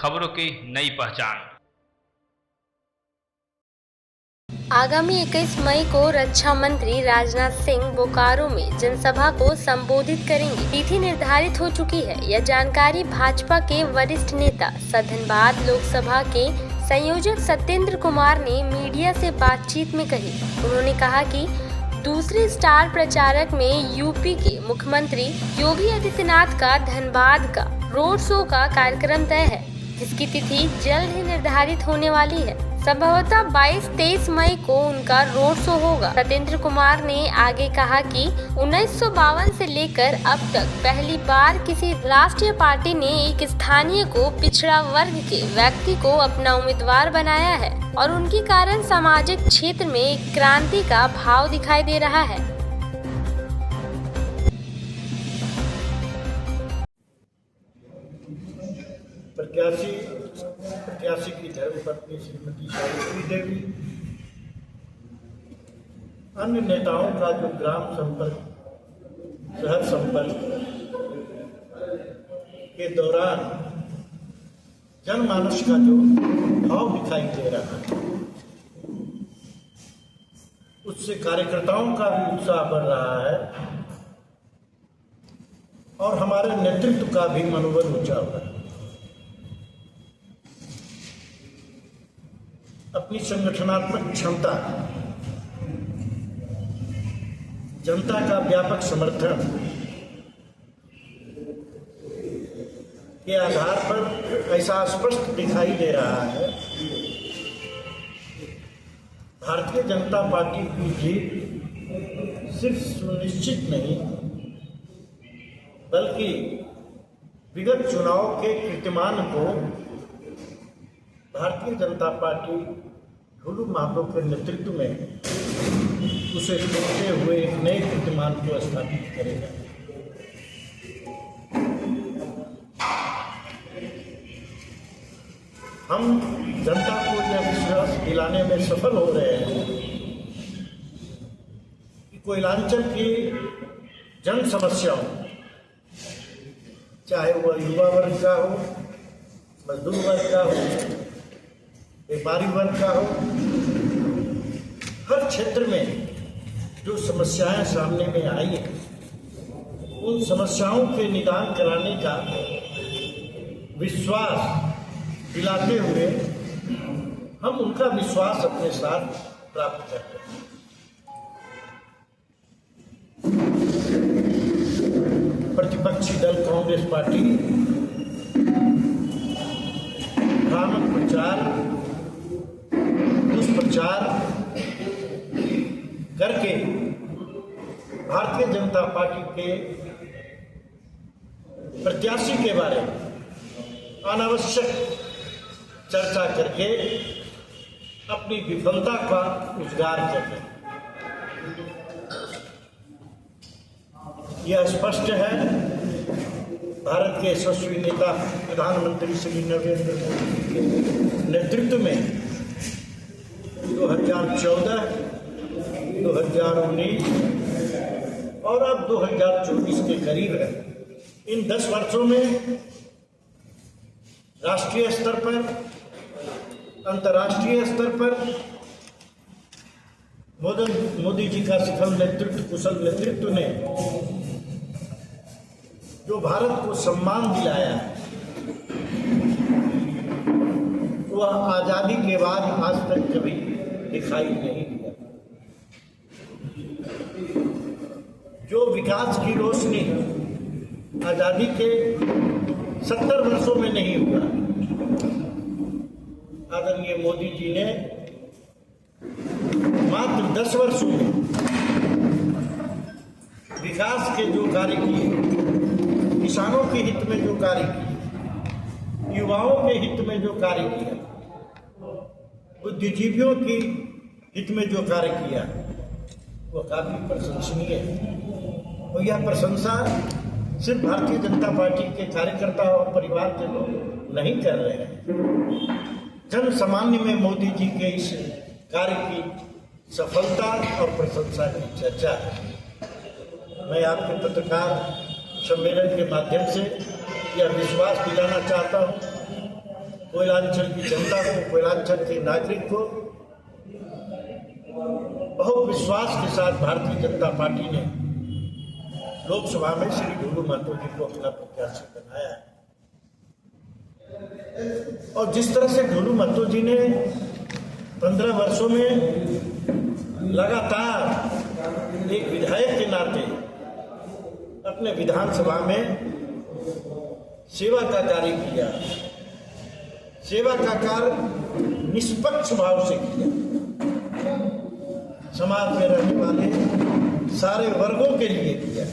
खबरों की नई पहचान। आगामी 21 मई को रक्षा मंत्री राजनाथ सिंह बोकारो में जनसभा को संबोधित करेंगे। तिथि निर्धारित हो चुकी है। यह जानकारी भाजपा के वरिष्ठ नेता सधनबाद लोकसभा के संयोजक सत्येंद्र कुमार ने मीडिया से बातचीत में कही। उन्होंने कहा कि दूसरे स्टार प्रचारक में यूपी के मुख्यमंत्री योगी आदित्यनाथ का धनबाद का रोड शो का कार्यक्रम तय है, जिसकी तिथि जल्द ही निर्धारित होने वाली है। संभवतः 22-23 मई को उनका रोड शो होगा। सत्येंद्र कुमार ने आगे कहा कि 1952 से लेकर अब तक पहली बार किसी राष्ट्रीय पार्टी ने एक स्थानीय को पिछड़ा वर्ग के व्यक्ति को अपना उम्मीदवार बनाया है और उनके कारण सामाजिक क्षेत्र में एक क्रांति का भाव दिखाई दे रहा है। प्रत्याशी की धर्मपत्नी श्रीमती सावित्री देवी, अन्य नेताओं का जो ग्राम संपर्क, शहर संपर्क के दौरान जनमानस का जो भाव दिखाई दे रहा है, उससे कार्यकर्ताओं का भी उत्साह बढ़ रहा है और हमारे नेतृत्व का भी मनोबल ऊंचा हुआ है। अपनी संगठनात्मक क्षमता, जनता का व्यापक समर्थन के आधार पर ऐसा स्पष्ट दिखाई दे रहा है, भारतीय जनता पार्टी की जीत सिर्फ सुनिश्चित नहीं, बल्कि विगत चुनाव के कीर्तिमान को भारतीय जनता पार्टी ढुलू महतो के नेतृत्व में उसे तोड़ते हुए एक नए कीर्तिमान को स्थापित करेगा। हम जनता को यह विश्वास दिलाने में सफल हो रहे हैं कि कोयलांचल की जन समस्याओं, चाहे वह युवा वर्ग का हो, मजदूर वर्ग का हो, व्यापारी वर्ग का हो, हर क्षेत्र में जो समस्याएं सामने में आई हैं, उन समस्याओं के निदान कराने का विश्वास दिलाते हुए हम उनका विश्वास अपने साथ प्राप्त करते हैं। प्रतिपक्षी दल कांग्रेस पार्टी भ्रामक प्रचार, दुष्प्रचार करके भारतीय जनता पार्टी के प्रत्याशी के बारे में अनावश्यक चर्चा करके अपनी विफलता का उजागर करते हैं। यह स्पष्ट है, भारत के यशस्वी नेता प्रधानमंत्री श्री नरेंद्र मोदी के नेतृत्व में 2014, 2019 और अब 2024 के करीब है, इन 10 वर्षों में राष्ट्रीय स्तर पर, अंतर्राष्ट्रीय स्तर पर मोदी जी का सफल नेतृत्व, कुशल नेतृत्व ने जो भारत को सम्मान दिलाया है, वह आजादी के बाद आज तक कभी दिखाई नहीं दिया। जो विकास की रोशनी आजादी के 70 वर्षों में नहीं हुआ, आदरणीय मोदी जी ने मात्र 10 वर्षों में विकास के जो कार्य किए, किसानों के हित में जो कार्य किए, युवाओं के हित में जो कार्य किया, बुद्धिजीवियों की हित में जो कार्य किया, वह काफी प्रशंसनीय है। और यह प्रशंसा सिर्फ भारतीय जनता पार्टी के कार्यकर्ता और परिवार के लोग नहीं कर रहे हैं। जन सामान्य में मोदी जी के इस कार्य की सफलता और प्रशंसा की चर्चा है। मैं आपके पत्रकार सम्मेलन के माध्यम से यह विश्वास दिलाना चाहता हूँ कोयलांचल की जनता को, कोयलांचल के नागरिक को बहुत विश्वास के साथ भारतीय जनता पार्टी ने लोकसभा में श्री ढोलू महतो जी को अपना प्रत्याशी बनाया है। और जिस तरह से ढोलू महतो जी ने 15 वर्षों में लगातार एक विधायक के नाते अपने विधानसभा में सेवा का कार्य किया, सेवा का कार्य निष्पक्ष भाव से किया, समाज में रहने वाले सारे वर्गों के लिए किया,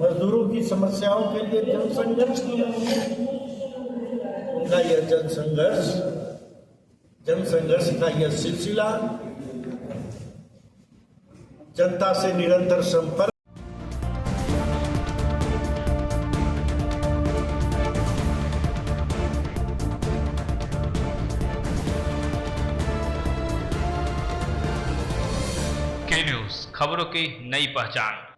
मजदूरों की समस्याओं के लिए जनसंघर्ष किया। उनका यह जनसंघर्ष का यह सिलसिला जनता से निरंतर संपर्क के न्यूज़ खबरों की नई पहचान।